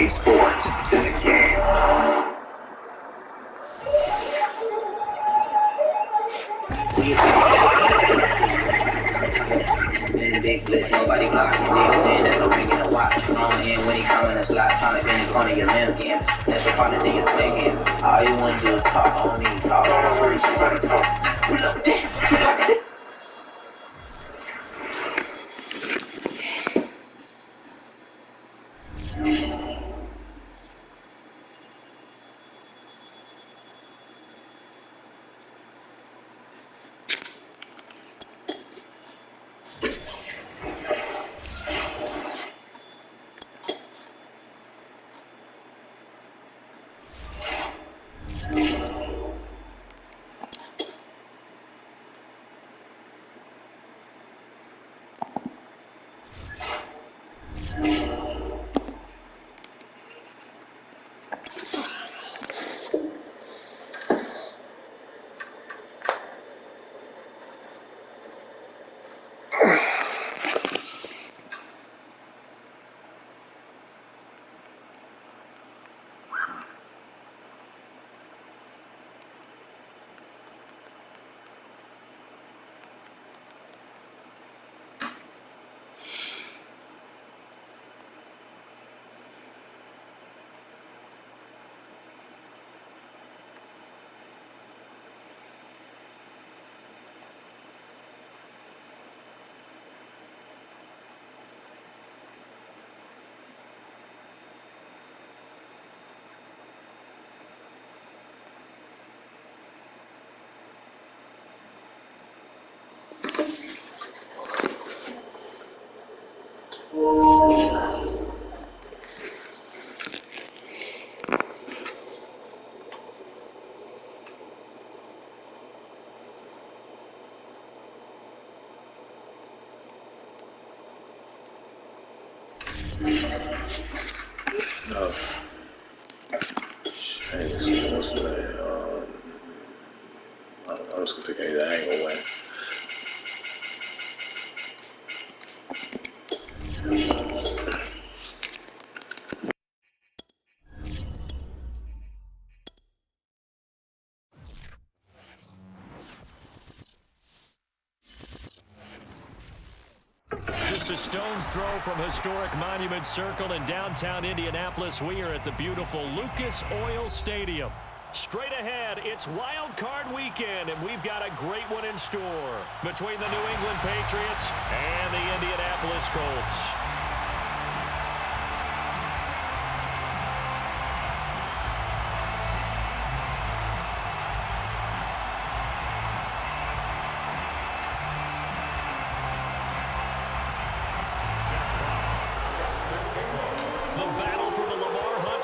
EA Sports to the game. Big blitz, nobody blocking. Niggas in, that's a ring and a watch. On in when he coming a slot, trying to bend the corner of your lens game. That's what part of niggas thinking. All you want to do is talk, I don't need talk. You gotta talk. We love it. I'm just gonna pick any that I ain't gonna win. Just a stone's throw from historic Monument Circle in downtown Indianapolis. We are at the beautiful Lucas Oil Stadium. Straight ahead, it's Wild Card Weekend, and we've got a great one in store between the New England Patriots and the Indianapolis Colts.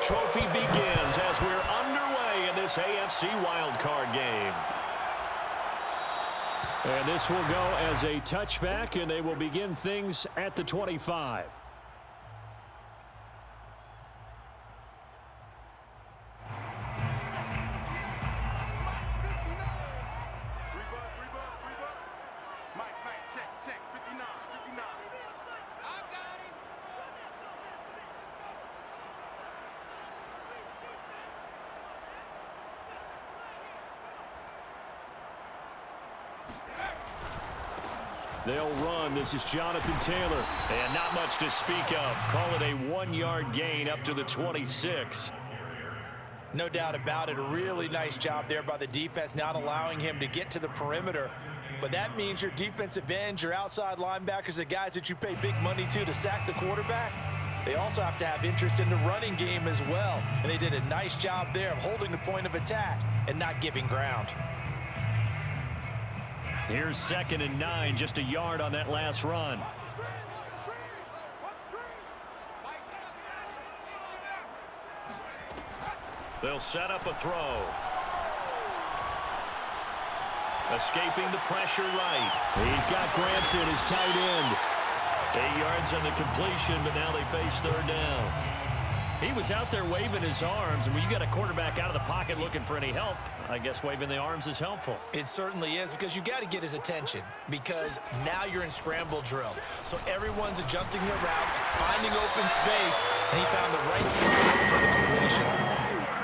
Trophy begins as we're underway in this AFC wildcard game. And this will go as a touchback, and they will begin things at the 25. They'll run. This is Jonathan Taylor. And not much to speak of. Call it a 1-yard gain up to the 26. No doubt about it. A really nice job there by the defense, not allowing him to get to the perimeter. But that means your defensive ends, your outside linebackers, the guys that you pay big money to sack the quarterback, they also have to have interest in the running game as well. And they did a nice job there of holding the point of attack and not giving ground. Here's 2nd and 9, just a yard on that last run. They'll set up a throw. Escaping the pressure right. He's got Granson, his tight end. 8 yards on the completion, but now they face 3rd down. He was out there waving his arms, and when you got a quarterback out of the pocket looking for any help, I guess waving the arms is helpful. It certainly is, because you got to get his attention, because now you're in scramble drill. So everyone's adjusting their routes, finding open space, and he found the right spot for the completion.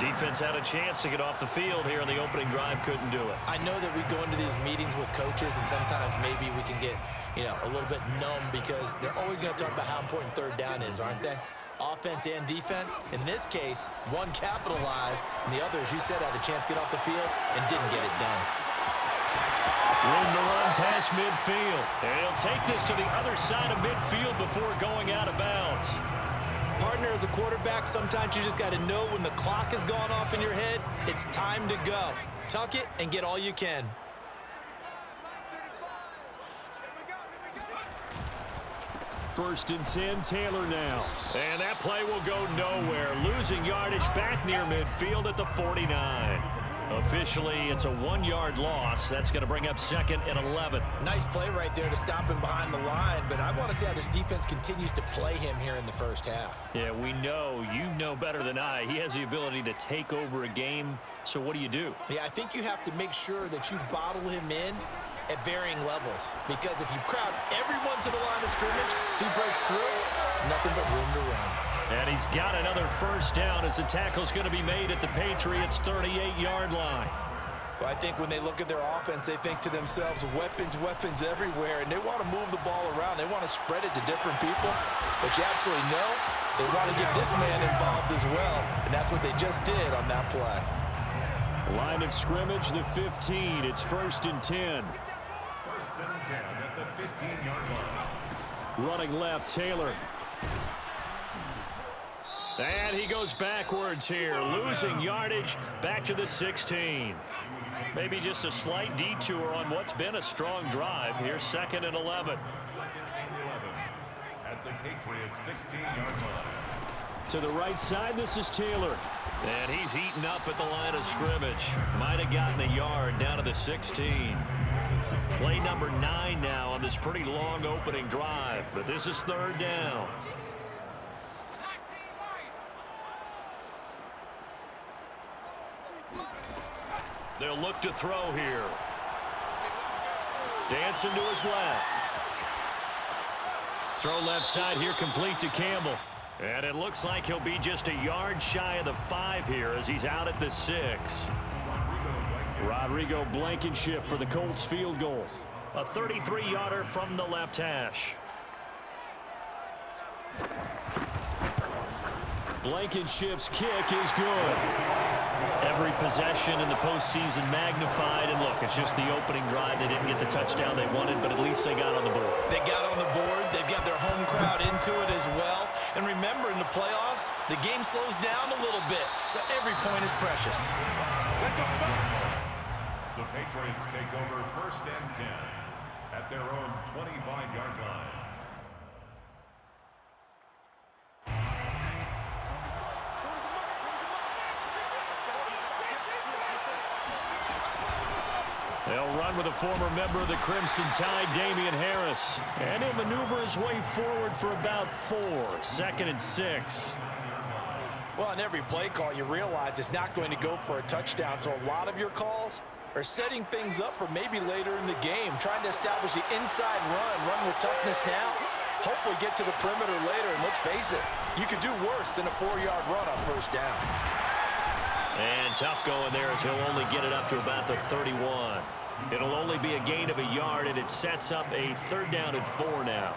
Defense had a chance to get off the field here in the opening drive, couldn't do it. I know that we go into these meetings with coaches, and sometimes maybe we can get, a little bit numb, because they're always going to talk about how important third down is, aren't they? Offense and defense. In this case, one capitalized, and the other, as you said, had a chance to get off the field and didn't get it done. Room to run past midfield. And he'll take this to the other side of midfield before going out of bounds. Partner, as a quarterback, sometimes you just got to know when the clock has gone off in your head, it's time to go. Tuck it and get all you can. First and 10, Taylor now. And that play will go nowhere. Losing yardage back near midfield at the 49. Officially, it's a 1-yard loss. That's going to bring up 2nd and 11. Nice play right there to stop him behind the line, but I want to see how this defense continues to play him here in the first half. Yeah, we know. You know better than I. He has the ability to take over a game, so what do you do? Yeah, I think you have to make sure that you bottle him in at varying levels, because if you crowd everyone to the line of scrimmage, if he breaks through, there's nothing but room to run. And he's got another first down as the tackle's going to be made at the Patriots' 38-yard line. Well, I think when they look at their offense, they think to themselves, weapons everywhere, and they want to move the ball around. They want to spread it to different people, but you absolutely know they want to get this man involved as well, and that's what they just did on that play. Line of scrimmage, the 15. It's 1st and 10. 1st and 10 at the 15-yard line. Running left, Taylor. And he goes backwards here, losing yardage back to the 16. Maybe just a slight detour on what's been a strong drive. Here's 2nd and 11. 2nd and 11 at the Patriots' 16-yard line. To the right side, this is Taylor. And he's heating up at the line of scrimmage. Might have gotten a yard down to the 16. Play number 9 now on this pretty long opening drive. But this is 3rd down. They'll look to throw here. Dancing to his left. Throw left side here, complete to Campbell. And it looks like he'll be just a yard shy of the 5 here as he's out at the 6. Rodrigo Blankenship for the Colts field goal. A 33-yarder from the left hash. Blankenship's kick is good. Every possession in the postseason magnified. And look, it's just the opening drive. They didn't get the touchdown they wanted, but at least they got on the board. They got on the board. They've got their home crowd into it as well. And remember, in the playoffs, the game slows down a little bit. So every point is precious. The Patriots take over 1st and 10 at their own 25-yard line. They'll run with a former member of the Crimson Tide, Damian Harris. And he'll maneuver his way forward for about 4. 2nd and 6. Well, on every play call, you realize it's not going to go for a touchdown. So a lot of your calls are setting things up for maybe later in the game, trying to establish the inside run with toughness now. Hopefully get to the perimeter later. And let's face it, you could do worse than a 4-yard run on 1st down. And tough going there as he'll only get it up to about the 31. It'll only be a gain of a yard, and it sets up a 3rd down and 4 now.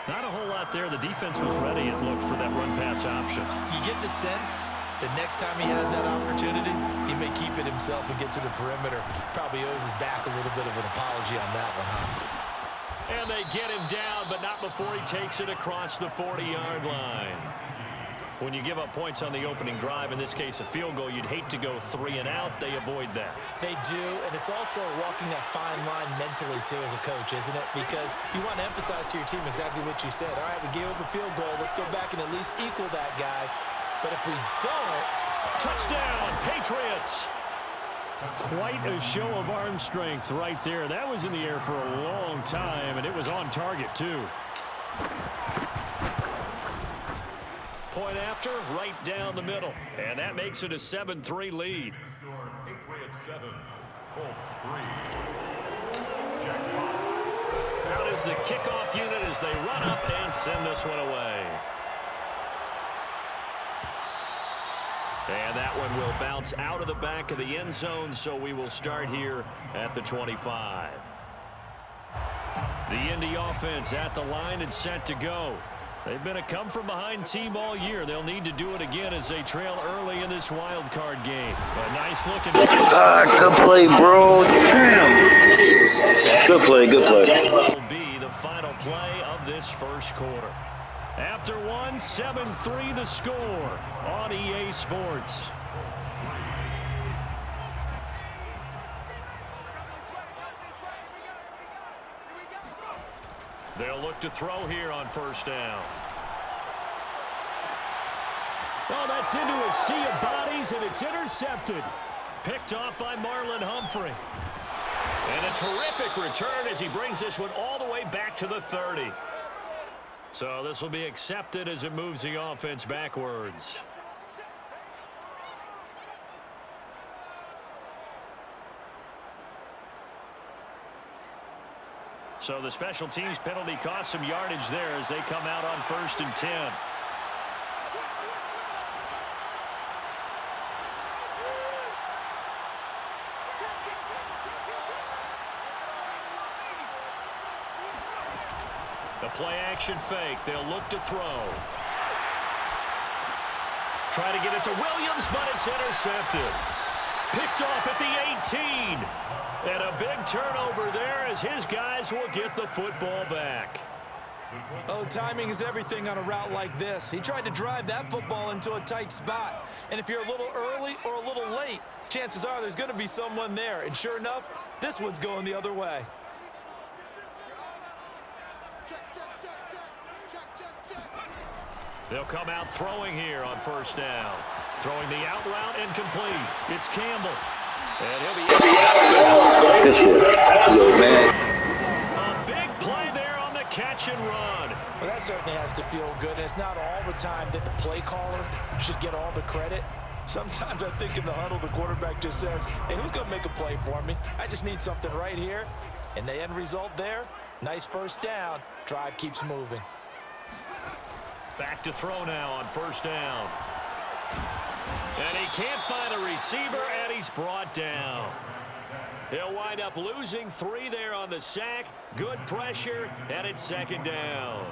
Not a whole lot there. The defense was ready, it looked, for that run-pass option. You get the sense that next time he has that opportunity, he may keep it himself and get to the perimeter. Probably owes his back a little bit of an apology on that one, huh? And they get him down, but not before he takes it across the 40-yard line. When you give up points on the opening drive, in this case a field goal, you'd hate to go 3 and out. They avoid that. They do, and it's also walking that fine line mentally, too, as a coach, isn't it? Because you want to emphasize to your team exactly what you said. All right, we gave up a field goal. Let's go back and at least equal that, guys. But if we don't... Touchdown, Patriots! Quite a show of arm strength right there. That was in the air for a long time, and it was on target, too. point after, right down the middle. And that makes it a 7-3 lead. Score Patriots 7, Colts 3. Jack Fox. Out is the kickoff unit as they run up and send this one away. And that one will bounce out of the back of the end zone, so we will start here at the 25. The Indy offense at the line and set to go. They've been a come-from-behind team all year. They'll need to do it again as they trail early in this wild card game. A nice-looking... Good play, bro. Damn. Good play, good play. That will be the final play of this first quarter. After 7-3 the score on EA Sports. They'll look to throw here on first down. Oh, that's into a sea of bodies, and it's intercepted. Picked off by Marlon Humphrey. And a terrific return as he brings this one all the way back to the 30. So this will be accepted as it moves the offense backwards. So the special teams penalty cost some yardage there as they come out on 1st and 10. The play-action fake. They'll look to throw. Try to get it to Williams, but it's intercepted. Picked off at the 18. And a big turnover there as his guys will get the football back. Oh, timing is everything on a route like this. He tried to drive that football into a tight spot. And if you're a little early or a little late, chances are there's going to be someone there. And sure enough, this one's going the other way. They'll come out throwing here on first down. Throwing the out route incomplete. It's Campbell. And he'll be... A big play there on the catch and run. Well, that certainly has to feel good. And it's not all the time that the play caller should get all the credit. Sometimes I think in the huddle, the quarterback just says, hey, who's going to make a play for me? I just need something right here. And the end result there, nice first down. Drive keeps moving. Back to throw now on first down. And he can't find a receiver, and he's brought down. He'll wind up losing 3 there on the sack. Good pressure, and it's second down.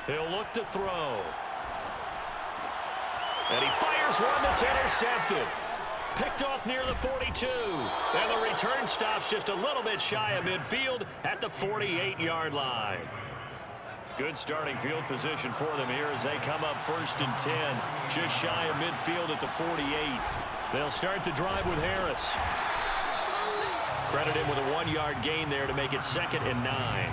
He'll look to throw. And he fires one that's intercepted. Picked off near the 42. And the return stops just a little bit shy of midfield at the 48-yard line. Good starting field position for them here as they come up 1st and 10. Just shy of midfield at the 48. They'll start the drive with Harris. Credit him with a 1-yard gain there to make it 2nd and 9.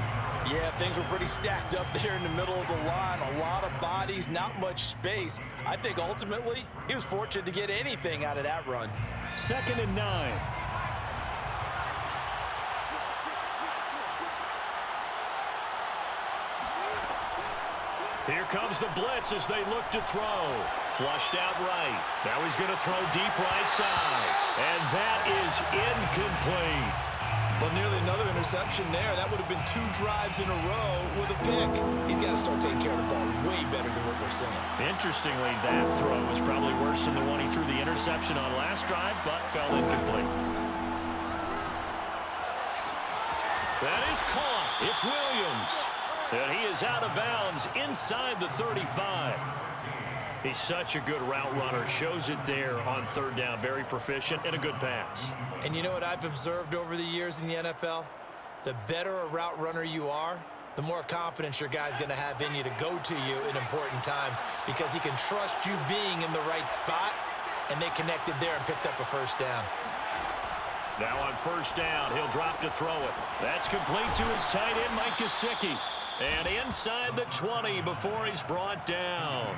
Yeah, things were pretty stacked up there in the middle of the line. A lot of bodies, not much space. I think ultimately he was fortunate to get anything out of that run. 2nd and 9. Here comes the blitz as they look to throw. Flushed out right. Now he's going to throw deep right side. And that is incomplete. Well, nearly another interception there. That would have been 2 drives in a row with a pick. He's got to start taking care of the ball way better than what we're saying. Interestingly, that throw was probably worse than the one he threw the interception on last drive, but fell incomplete. That is caught. It's Williams. And he is out of bounds inside the 35. He's such a good route runner. Shows it there on 3rd down. Very proficient and a good pass. And you know what I've observed over the years in the NFL? The better a route runner you are, the more confidence your guy's going to have in you to go to you in important times because he can trust you being in the right spot, and they connected there and picked up a 1st down. Now on 1st down, he'll drop to throw it. That's complete to his tight end, Mike Gesicki. And inside the 20 before he's brought down.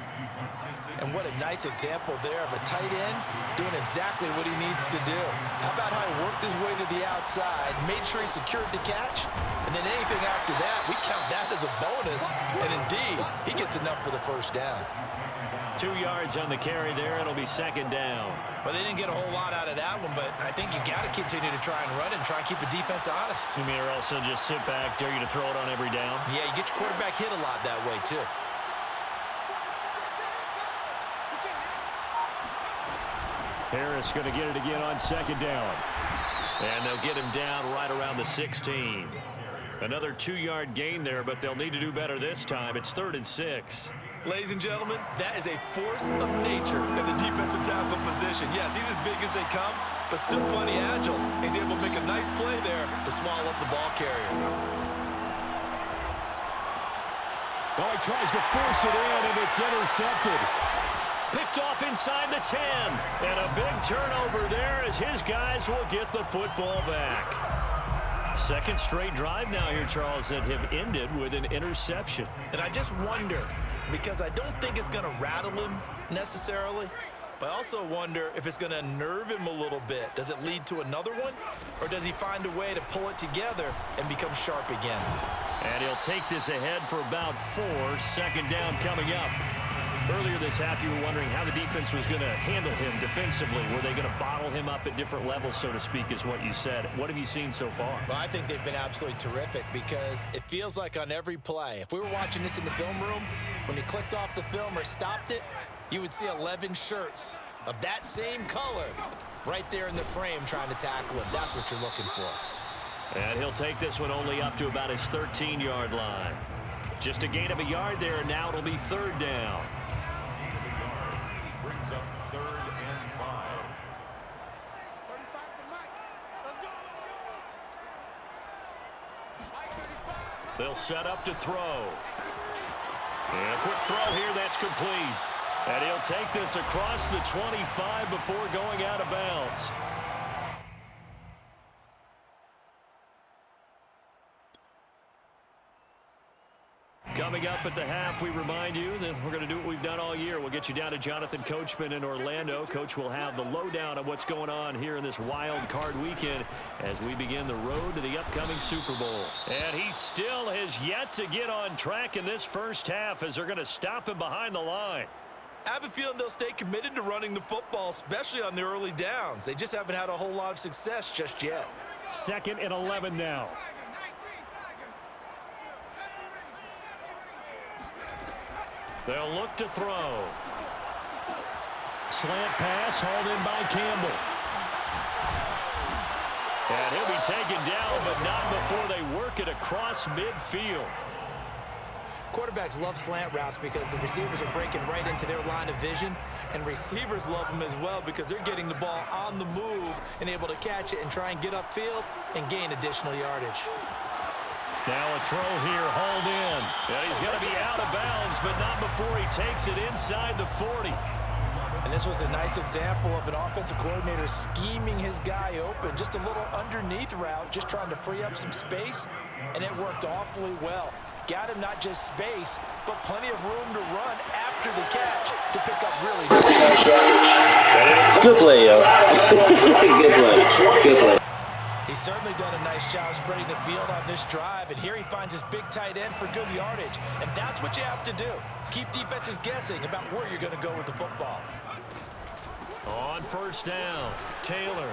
And what a nice example there of a tight end doing exactly what he needs to do. How about how he worked his way to the outside, made sure he secured the catch, and then anything after that, we count that as a bonus. And indeed, he gets enough for the first down. 2 yards on the carry there. It'll be second down. Well, they didn't get a whole lot out of that one, but I think you got to continue to try and run and try and keep the defense honest. You mean, or also just sit back, dare you to throw it on every down? Yeah, you get your quarterback hit a lot that way, too. Harris going to get it again on second down. And they'll get him down right around the 16. Another 2-yard gain there, but they'll need to do better this time. It's 3rd and 6. Ladies and gentlemen, that is a force of nature in the defensive tackle position. Yes, he's as big as they come, but still plenty agile. He's able to make a nice play there to swallow up the ball carrier. Oh, he tries to force it in, and it's intercepted. Picked off inside the 10. And a big turnover there as his guys will get the football back. Second straight drive now here, Charles, that have ended with an interception. And I just wonder, because I don't think it's going to rattle him necessarily, but I also wonder if it's going to unnerve him a little bit. Does it lead to another one, or does he find a way to pull it together and become sharp again? And he'll take this ahead for about 4. Second down coming up. Earlier this half, you were wondering how the defense was going to handle him defensively. Were they going to bottle him up at different levels, so to speak, is what you said. What have you seen so far? Well, I think they've been absolutely terrific because it feels like on every play, if we were watching this in the film room, when you clicked off the film or stopped it, you would see 11 shirts of that same color right there in the frame trying to tackle him. That's what you're looking for. And he'll take this one only up to about his 13-yard line. Just a gain of a yard there, and now it'll be 3rd down. Brings up 3rd and 5. They'll set up to throw. And a quick throw here, that's complete. And he'll take this across the 25 before going out of bounds. Coming up at the half, we remind you that we're going to do what we've done all year. We'll get you down to Jonathan Coachman in Orlando. Coach will have the lowdown on what's going on here in this wild card weekend as we begin the road to the upcoming Super Bowl. And he still has yet to get on track in this first half as they're going to stop him behind the line. I have a feeling they'll stay committed to running the football, especially on the early downs. They just haven't had a whole lot of success just yet. 2nd and 11 now. They'll look to throw. Slant pass hauled in by Campbell. And he'll be taken down, but not before they work it across midfield. Quarterbacks love slant routes because the receivers are breaking right into their line of vision, and receivers love them as well because they're getting the ball on the move and able to catch it and try and get upfield and gain additional yardage. Now a throw here, hauled in. And he's going to be out of bounds, but not before he takes it inside the 40. And this was a nice example of an offensive coordinator scheming his guy open. Just a little underneath route, just trying to free up some space, and it worked awfully well. Got him not just space, but plenty of room to run after the catch to pick up really Good play, yo. Good play. Good play. He's certainly done a nice job spreading the field on this drive, and here he finds his big tight end for good yardage. And that's what you have to do. Keep defenses guessing about where you're going to go with the football. On first down, Taylor.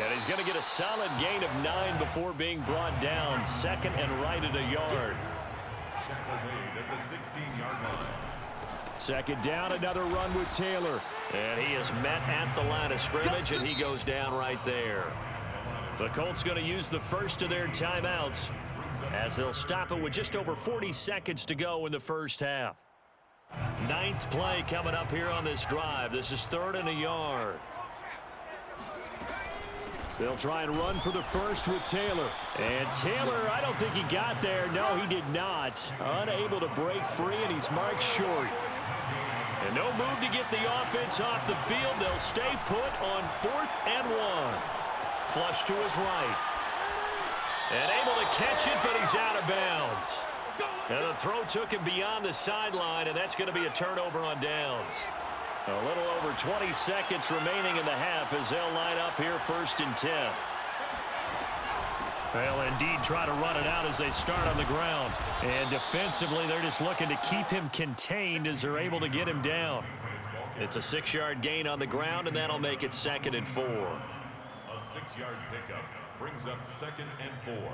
And he's going to get a solid gain of 9 before being brought down. 2nd and right at a yard. At the 16-yard line. 2nd down, another run with Taylor. And he is met at the line of scrimmage, and he goes down right there. The Colts going to use the first of their timeouts as they'll stop it with just over 40 seconds to go in the first half. 9th play coming up here on this drive. This is 3rd and a yard. They'll try and run for the first with Taylor. And Taylor, I don't think he got there. No, he did not. Unable to break free, and he's marked short. And no move to get the offense off the field. They'll stay put on 4th and 1. Flush to his right. And able to catch it, but he's out of bounds. And the throw took him beyond the sideline, and that's going to be a turnover on downs. A little over 20 seconds remaining in the half as they'll line up here 1st and 10. They'll indeed try to run it out as they start on the ground. And defensively, they're just looking to keep him contained as they're able to get him down. It's a 6-yard gain on the ground, and that'll make it 2nd and 4. A 6-yard pickup brings up 2nd and 4.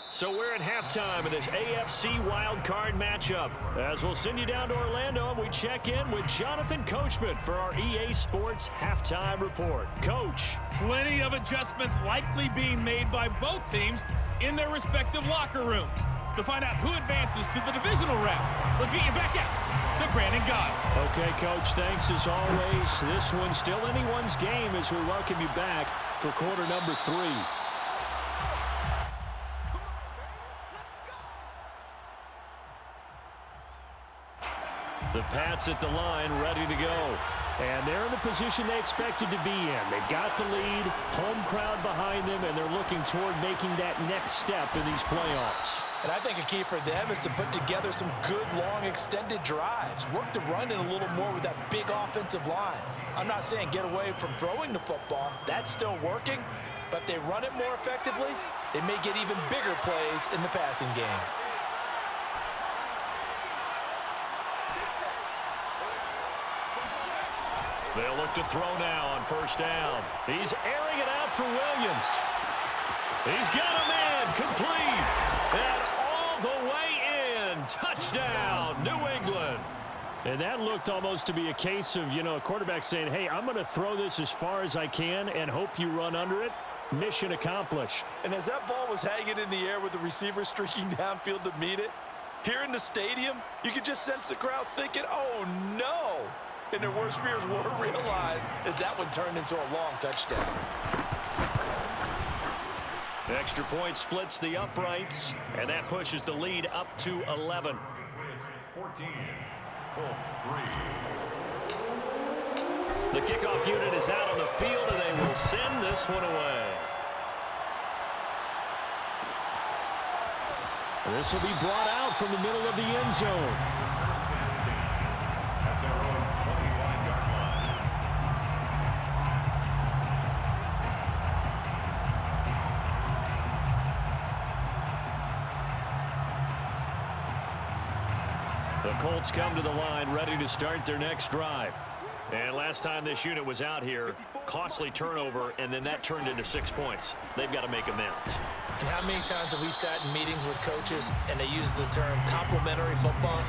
So we're at halftime of this AFC wildcard matchup. As we'll send you down to Orlando, and we check in with Jonathan Coachman for our EA Sports Halftime Report. Coach. Plenty of adjustments likely being made by both teams in their respective locker rooms. To find out who advances to the divisional round, let's get you back out to Brandon Gott. Okay, Coach, thanks as always. This one's still anyone's game as we welcome you back for quarter number 3. The Pats at the line, ready to go. And they're in the position they expected to be in. They've got the lead, home crowd behind them, and they're looking toward making that next step in these playoffs. And I think a key for them is to put together some good, long, extended drives. Work the run in a little more with that big offensive line. I'm not saying get away from throwing the football. That's still working. But if they run it more effectively, they may get even bigger plays in the passing game. They'll look to throw now on 1st down. He's airing it out for Williams. He's got a man complete. And all the way in. Touchdown, New England. And that looked almost to be a case of, a quarterback saying, hey, I'm going to throw this as far as I can and hope you run under it. Mission accomplished. And as that ball was hanging in the air with the receiver streaking downfield to meet it, here in the stadium, you could just sense the crowd thinking, oh, no. And their worst fears were realized as that one turned into a long touchdown. The extra point splits the uprights, and that pushes the lead up to 11. It's 14. Colts 3. The kickoff unit is out on the field, and they will send this one away. This will be brought out from the middle of the end zone. The Colts come to the line ready to start their next drive. And last time this unit was out here, costly turnover, and then that turned into 6 points. They've got to make amends. And how many times have we sat in meetings with coaches and they use the term complementary football?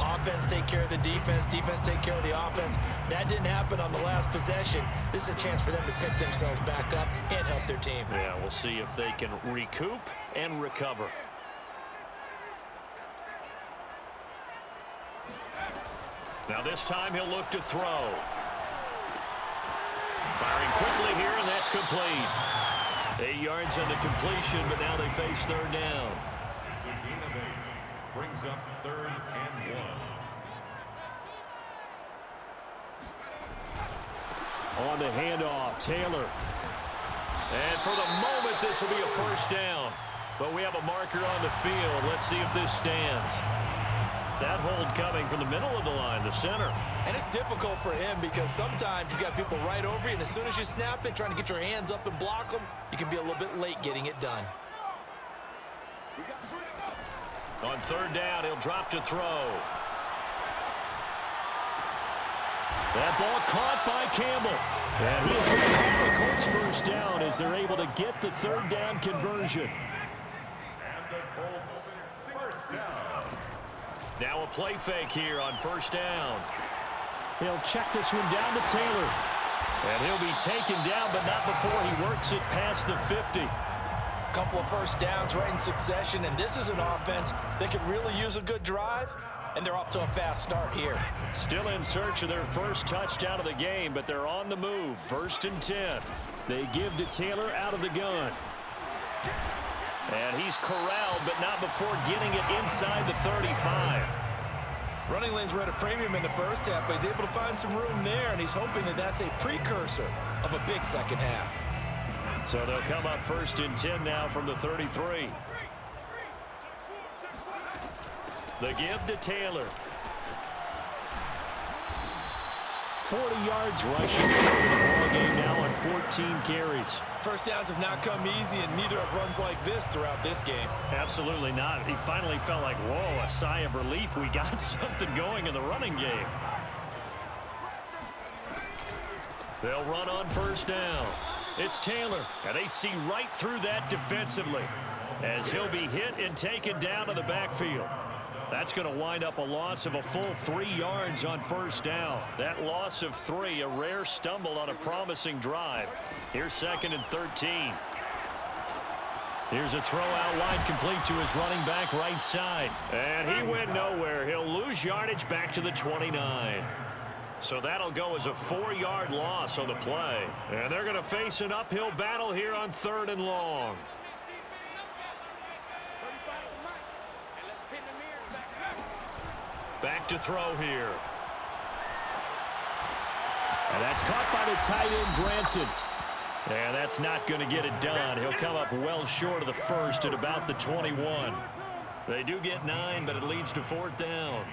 Offense take care of the defense, defense take care of the offense. That didn't happen on the last possession. This is a chance for them to pick themselves back up and help their team. Yeah, we'll see if they can recoup and recover. Now this time he'll look to throw. Firing quickly here, and that's complete. 8 yards on the completion, but now they face 3rd down. It's a gain of 8. Brings up 3rd and 1. On the handoff, Taylor. And for the moment, this will be a 1st down. But we have a marker on the field. Let's see if this stands. That hold coming from the middle of the line, the center. And it's difficult for him because sometimes you've got people right over you, and as soon as you snap it, trying to get your hands up and block them, you can be a little bit late getting it done. On 3rd down, he'll drop to throw. That ball caught by Campbell. And he's going to have the Colts 1st down as they're able to get the 3rd down conversion. And the Colts 1st down. Now a play fake here on 1st down. He'll check this one down to Taylor. And he'll be taken down, but not before he works it past the 50. Couple of 1st downs right in succession, and this is an offense that could really use a good drive, and they're off to a fast start here. Still in search of their first touchdown of the game, but they're on the move. 1st and 10. They give to Taylor out of the gun. And he's corralled, but not before getting it inside the 35. Running lanes were at a premium in the first half, but he's able to find some room there, and he's hoping that that's a precursor of a big second half. So they'll come up 1st and 10 now from the 33. The give to Taylor. 40 yards rushing for the ball game now on 14 carries. First downs have not come easy, and neither have runs like this throughout this game. Absolutely not. He finally felt like, whoa, a sigh of relief. We got something going in the running game. They'll run on 1st down. It's Taylor, and they see right through that defensively as he'll be hit and taken down to the backfield. That's going to wind up a loss of a full 3 yards on 1st down. That loss of 3, a rare stumble on a promising drive. Here's 2nd and 13. Here's a throw out wide, complete to his running back right side. And he went nowhere. He'll lose yardage back to the 29. So that'll go as a 4-yard loss on the play. And they're going to face an uphill battle here on 3rd and long. Back to throw here. And that's caught by the tight end, Granson. And that's not going to get it done. He'll come up well short of the 1st at about the 21. They do get 9, but it leads to 4th down.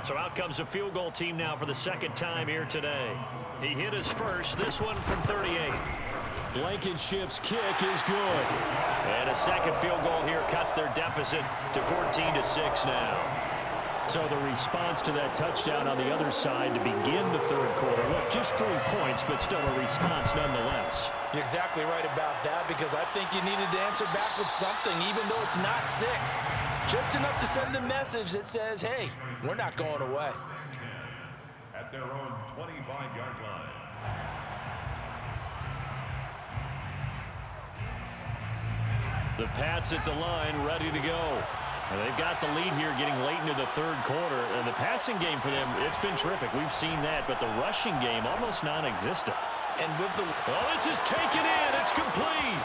So out comes a field goal team now for the 2nd time here today. He hit his first, this one from 38. Blankenship's kick is good. And a 2nd field goal here cuts their deficit to 14-6 now. So the response to that touchdown on the other side to begin the 3rd quarter. Look, just 3 points, but still a response nonetheless. You're exactly right about that, because I think you needed to answer back with something, even though it's not 6. Just enough to send a message that says, hey, we're not going away. At their own 25-yard line. The Pats at the line, ready to go. And they've got the lead here getting late into the 3rd quarter. And the passing game for them, it's been terrific. We've seen that, but the rushing game almost non-existent. And with the... Oh, this is taken in. It's complete.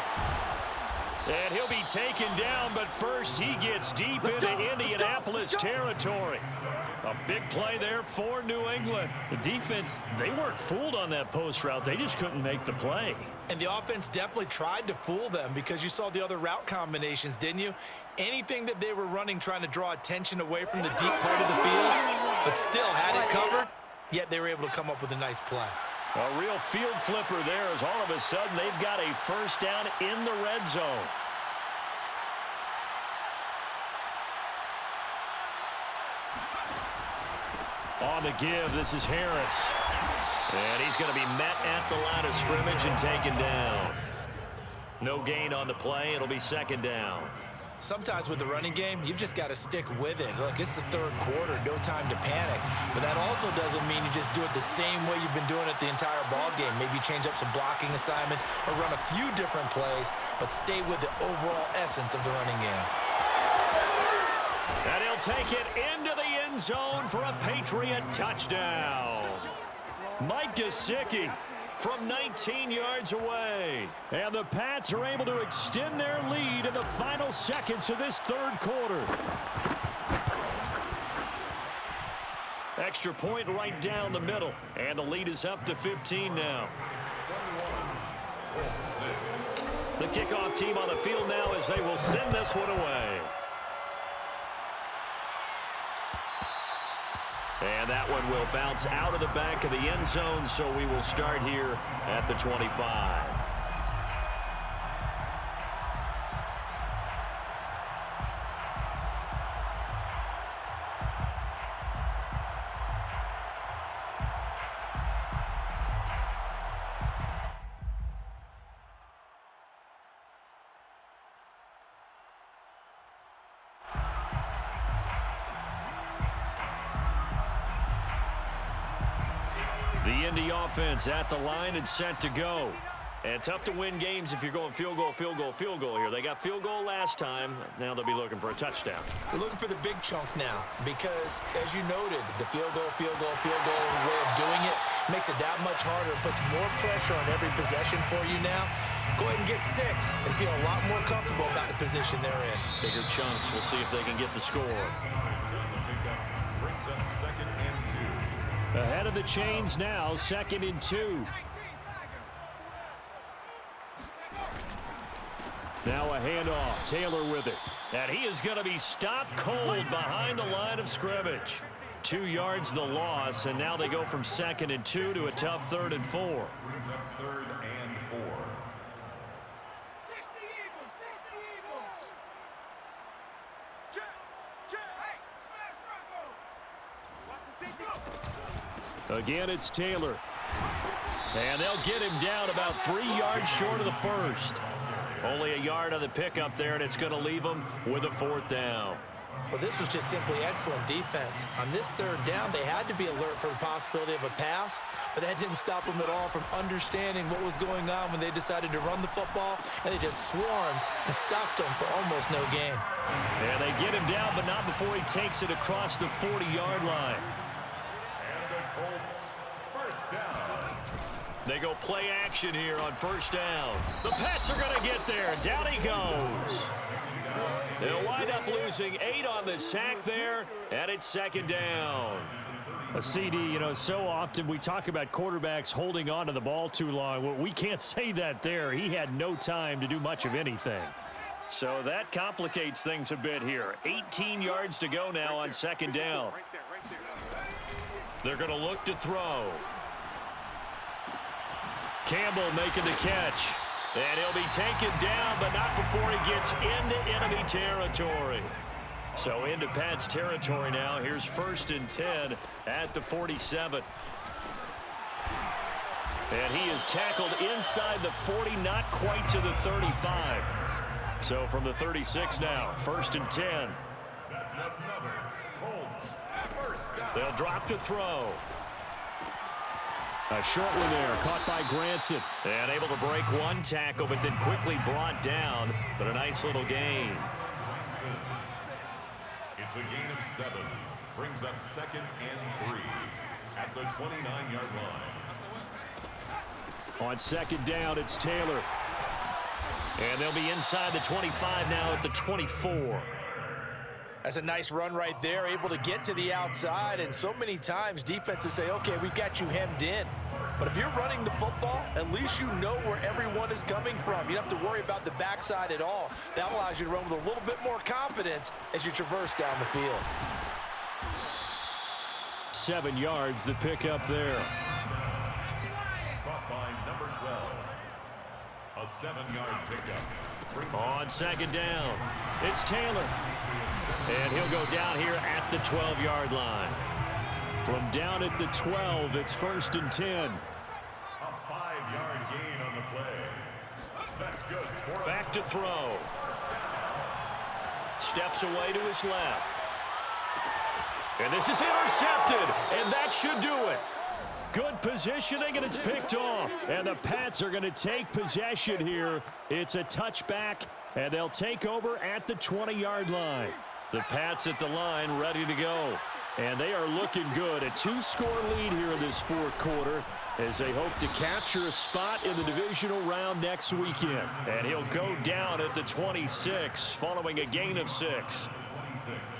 And he'll be taken down, but first he gets deep into Indianapolis territory. A big play there for New England. The defense, they weren't fooled on that post route. They just couldn't make the play. And the offense definitely tried to fool them, because you saw the other route combinations, didn't you? Anything that they were running trying to draw attention away from the deep part of the field, but still had it covered, yet they were able to come up with a nice play. A real field flipper there, as all of a sudden they've got a 1st down in the red zone. On the give, this is Harris. And he's going to be met at the line of scrimmage and taken down. No gain on the play. It'll be 2nd down. Sometimes with the running game, you've just got to stick with it. Look, it's the 3rd quarter, no time to panic. But that also doesn't mean you just do it the same way you've been doing it the entire ball game. Maybe change up some blocking assignments or run a few different plays, but stay with the overall essence of the running game. And he'll take it into the end zone for a Patriot touchdown. Mike Gesicki from 19 yards away. And the Pats are able to extend their lead in the final seconds of this 3rd quarter. Extra point right down the middle. And the lead is up to 15 now. The kickoff team on the field now as they will send this one away. And that one will bounce out of the back of the end zone, so we will start here at the 25. The Indy offense at the line and set to go. And tough to win games if you're going field goal, field goal, field goal here. They got field goal last time. Now they'll be looking for a touchdown. They're looking for the big chunk now because, as you noted, the field goal way of doing it makes it that much harder. It puts more pressure on every possession for you now. Go ahead and get 6 and feel a lot more comfortable about the position they're in. Bigger chunks. We'll see if they can get the score. Brings up 2nd and 2. Ahead of the chains now, 2nd and 2. Now a handoff. Taylor with it. And he is going to be stopped cold behind the line of scrimmage. 2 yards the loss, and now they go from 2nd and 2 to a tough 3rd and 4. Brings up 3rd and 4. Again, it's Taylor. And they'll get him down about 3 yards short of the first. Only a yard on the pickup there, and it's going to leave them with a 4th down. Well, this was just simply excellent defense. On this 3rd down, they had to be alert for the possibility of a pass, but that didn't stop them at all from understanding what was going on when they decided to run the football, and they just swarmed and stopped them for almost no gain. And they get him down, but not before he takes it across the 40-yard line. And the Colts, 1st down. They go play action here on 1st down. The Pats are going to get there. Down he goes. They'll wind up losing 8 on the sack there, and it's 2nd down. A CD, you know, so often we talk about quarterbacks holding on to the ball too long. Well, we can't say that there. He had no time to do much of anything. So that complicates things a bit here. 18 yards to go now on 2nd down. They're going to look to throw. Campbell making the catch. And he'll be taken down, but not before he gets into enemy territory. So into Pat's territory now. Here's 1st and 10 at the 47. And he is tackled inside the 40, not quite to the 35. So from the 36 now, 1st and 10. That's another Colts, 1st down. They'll drop to throw. A short one there, caught by Granson. And able to break 1 tackle, but then quickly brought down. But a nice little gain. It's a gain of 7. Brings up 2nd and 3 at the 29-yard line. On 2nd down, it's Taylor. And they'll be inside the 25 now at the 24. That's a nice run right there, able to get to the outside. And so many times defenses say, okay, we've got you hemmed in. But if you're running the football, at least you know where everyone is coming from. You don't have to worry about the backside at all. That allows you to run with a little bit more confidence as you traverse down the field. 7 yards, the pickup there. Caught by number 12. A 7-yard pickup. On 2nd down, it's Taylor. And he'll go down here at the 12-yard line. From down at the 12, it's 1st and 10. A 5-yard gain on the play. That's good. Back to throw. Steps away to his left. And this is intercepted, and that should do it. Good positioning, and it's picked off. And the Pats are going to take possession here. It's a touchback, and they'll take over at the 20-yard line. The Pats at the line ready to go. And they are looking good. A 2-score lead here in this 4th quarter as they hope to capture a spot in the divisional round next weekend. And he'll go down at the 26 following a gain of 6.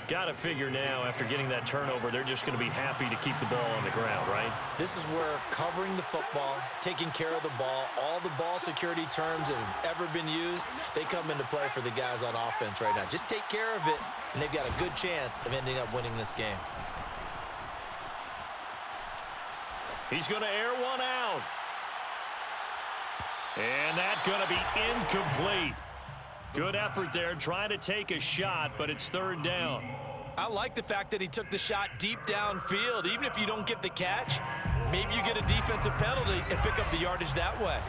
Got to figure now, after getting that turnover, they're just going to be happy to keep the ball on the ground, right? This is where covering the football, taking care of the ball, all the ball security terms that have ever been used, they come into play for the guys on offense right now. Just take care of it, and they've got a good chance of ending up winning this game. He's going to air one out. And that's going to be incomplete. Good effort there, trying to take a shot, but it's 3rd down. I like the fact that he took the shot deep downfield. Even if you don't get the catch, maybe you get a defensive penalty and pick up the yardage that way.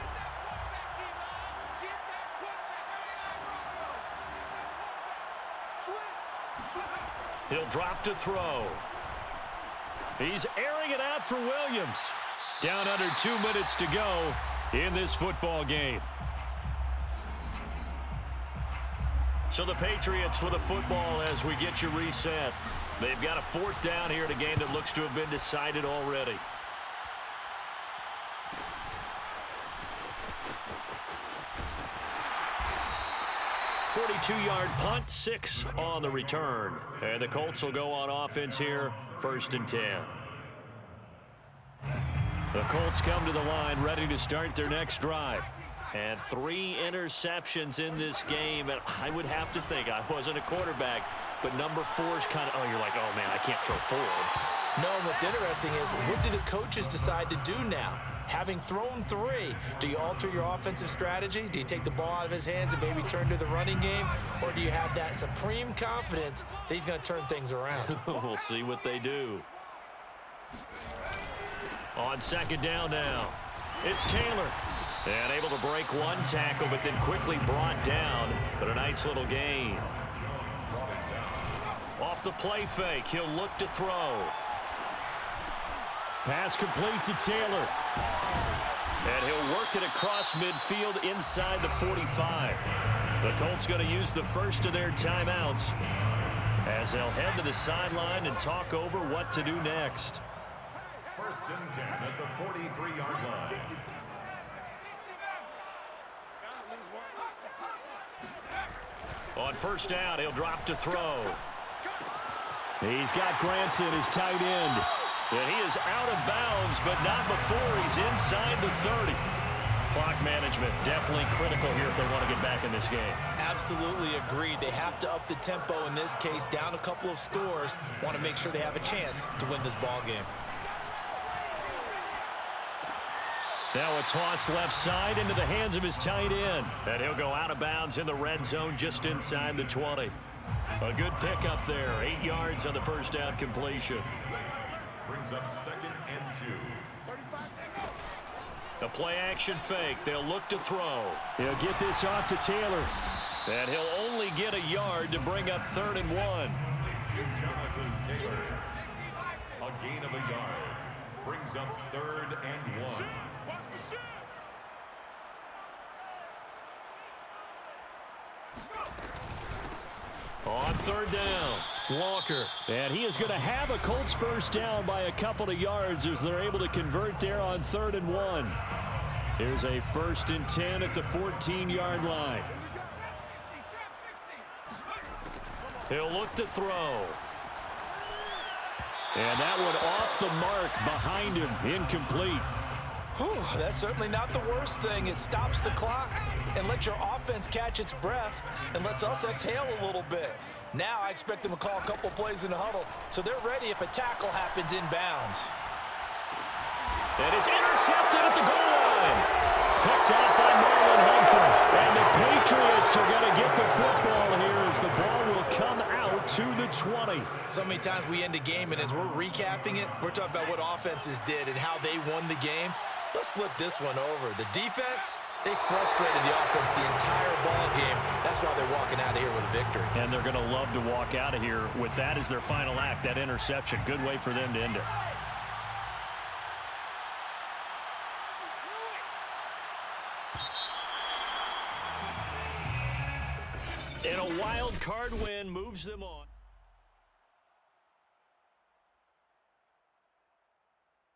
He'll drop to throw. He's airing it out for Williams. Down under 2 minutes to go in this football game. So the Patriots with a football as we get you reset. They've got a 4th down here in a game that looks to have been decided already. .42-yard punt, 6 on the return. And the Colts will go on offense here, 1st and 10. The Colts come to the line ready to start their next drive. And 3 interceptions in this game. And I would have to think, I wasn't a quarterback, but number 4 is kind of, oh, you're like, oh, man, I can't throw 4. No, what's interesting is, what do the coaches decide to do now? Having thrown 3, do you alter your offensive strategy? Do you take the ball out of his hands and maybe turn to the running game? Or do you have that supreme confidence that he's going to turn things around? We'll see what they do. On second down now, it's Taylor. And able to break 1 tackle, but then quickly brought down. But a nice little gain. Off the play fake, he'll look to throw. Pass complete to Taylor. And he'll work it across midfield inside the 45. The Colts going to use the first of their timeouts as they'll head to the sideline and talk over what to do next. 1st and 10 at the 43-yard line. On first down, he'll drop to throw. He's got Granson, his tight end. And he is out of bounds, but not before he's inside the 30. Clock management definitely critical here if they want to get back in this game. Absolutely agreed. They have to up the tempo in this case, down a couple of scores. Want to make sure they have a chance to win this ball game. Now a toss left side into the hands of his tight end. And he'll go out of bounds in the red zone just inside the 20. A good pickup there. 8 yards on the first down completion. Brings up 2nd and 2. The play action fake. They'll look to throw. He'll get this off to Taylor. And he'll only get a yard to bring up 3rd and 1. Jonathan Taylor. A gain of a yard. Brings up 3rd and 1. On 3rd down, Walker. And he is going to have a Colts first down by a couple of yards as they're able to convert there on 3rd and 1. Here's a 1st and 10 at the 14-yard line. He'll look to throw. And that one off the mark behind him, incomplete. Whew, that's certainly not the worst thing. It stops the clock and lets your offense catch its breath and lets us exhale a little bit. Now I expect them to call a couple plays in the huddle so they're ready if a tackle happens inbounds. And it's intercepted at the goal line. Picked up by Marlon Humphrey. And the Patriots are going to get the football here as the ball will come out to the 20. So many times we end a game, and as we're recapping it, we're talking about what offenses did and how they won the game. Let's flip this one over. The defense, they frustrated the offense the entire ball game. That's why they're walking out of here with a victory. And they're going to love to walk out of here with that as their final act, that interception. Good way for them to end it. And a wild card win moves them on.